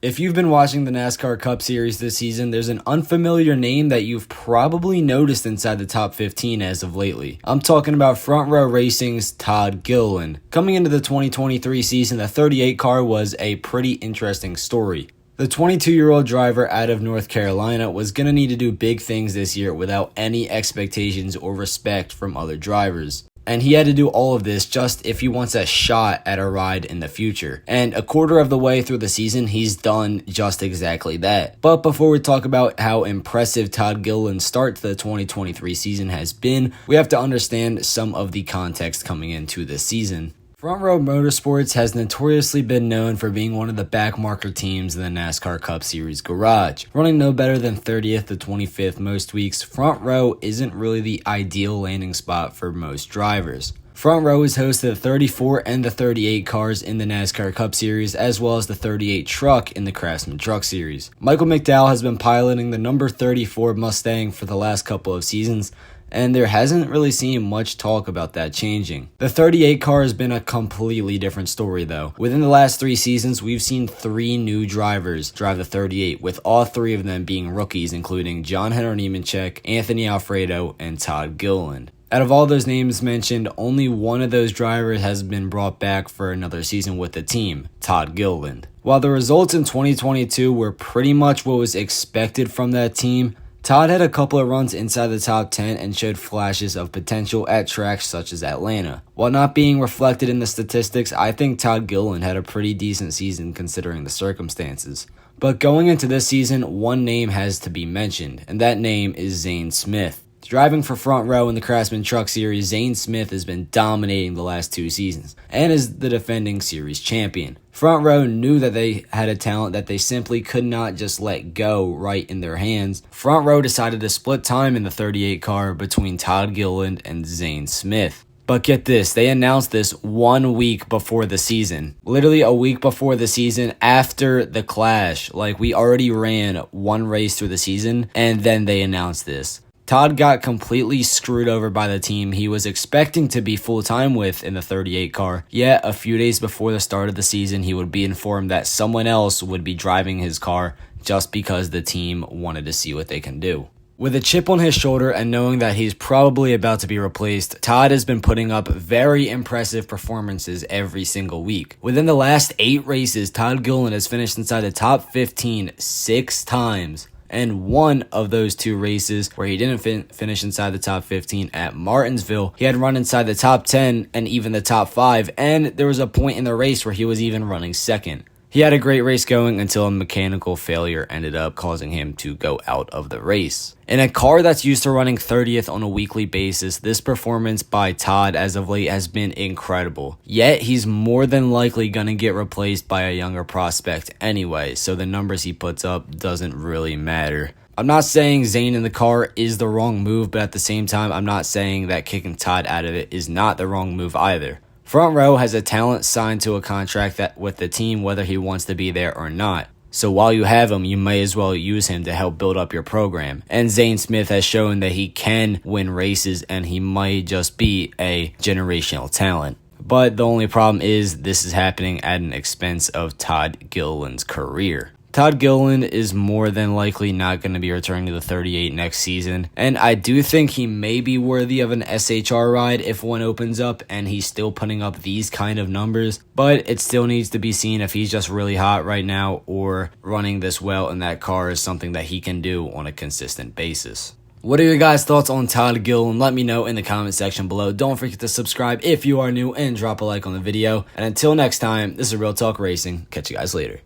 If you've been watching the NASCAR Cup Series this season, there's an unfamiliar name that you've probably noticed inside the top 15 as of lately. I'm talking about Front Row Racing's Todd Gilliland. Coming into the 2023 season, the 38 car was a pretty interesting story. The 22-year-old driver out of North Carolina was going to need to do big things this year without any expectations or respect from other drivers. And he had to do all of this just if he wants a shot at a ride in the future. And a quarter of the way through the season, he's done just exactly that. But before we talk about how impressive Todd Gilliland's start to the 2023 season has been, we have to understand some of the context coming into this season. Front Row Motorsports has notoriously been known for being one of the backmarker teams in the NASCAR Cup Series garage. Running no better than 30th to 25th most weeks, Front Row isn't really the ideal landing spot for most drivers. Front Row is host to the 34 and the 38 cars in the NASCAR Cup Series, as well as the 38 truck in the Craftsman Truck Series. Michael McDowell has been piloting the number 34 Mustang for the last couple of seasons, and there hasn't really seen much talk about that changing. The 38 car has been a completely different story though. Within the last 3 seasons, we've seen 3 new drivers drive the 38, with all 3 of them being rookies, including John Henry Nemechek, Anthony Alfredo, and Todd Gilliland. Out of all those names mentioned, only one of those drivers has been brought back for another season with the team, Todd Gilliland. While the results in 2022 were pretty much what was expected from that team, Todd had a couple of runs inside the top 10 and showed flashes of potential at tracks such as Atlanta. While not being reflected in the statistics, I think Todd Gilliland had a pretty decent season considering the circumstances. But going into this season, one name has to be mentioned, and that name is Zane Smith. Driving for Front Row in the Craftsman Truck Series, Zane Smith has been dominating the last 2 seasons and is the defending series champion. Front Row knew that they had a talent that they simply could not just let go right in their hands. Front Row decided to split time in the 38 car between Todd Gilliland and Zane Smith. But get this, they announced this 1 week before the season. Literally a week before the season, after the clash. Like, we already ran 1 race through the season, and then they announced this. Todd got completely screwed over by the team he was expecting to be full-time with in the 38 car, yet a few days before the start of the season he would be informed that someone else would be driving his car just because the team wanted to see what they can do. With a chip on his shoulder and knowing that he's probably about to be replaced, Todd has been putting up very impressive performances every single week. Within the last 8 races, Todd Gilliland has finished inside the top 15 6 times. And one of those 2 races where he didn't finish inside the top 15 at Martinsville, he had run inside the top 10 and even the top 5, and there was a point in the race where he was even running second. He had a great race going until a mechanical failure ended up causing him to go out of the race. In a car that's used to running 30th on a weekly basis, this performance by Todd as of late has been incredible. Yet, he's more than likely going to get replaced by a younger prospect anyway, so the numbers he puts up doesn't really matter. I'm not saying Zane in the car is the wrong move, but at the same time, I'm not saying that kicking Todd out of it is not the wrong move either. Front Row has a talent signed to a contract that with the team whether he wants to be there or not. So while you have him, you may as well use him to help build up your program. And Zane Smith has shown that he can win races and he might just be a generational talent. But the only problem is this is happening at an expense of Todd Gilliland's career. Todd Gilliland is more than likely not going to be returning to the 38 next season, and I do think he may be worthy of an SHR ride if one opens up and he's still putting up these kind of numbers, but it still needs to be seen if he's just really hot right now or running this well in that car is something that he can do on a consistent basis. What are your guys' thoughts on Todd Gilliland? Let me know in the comment section below. Don't forget to subscribe if you are new and drop a like on the video. And until next time, this is Real Talk Racing. Catch you guys later.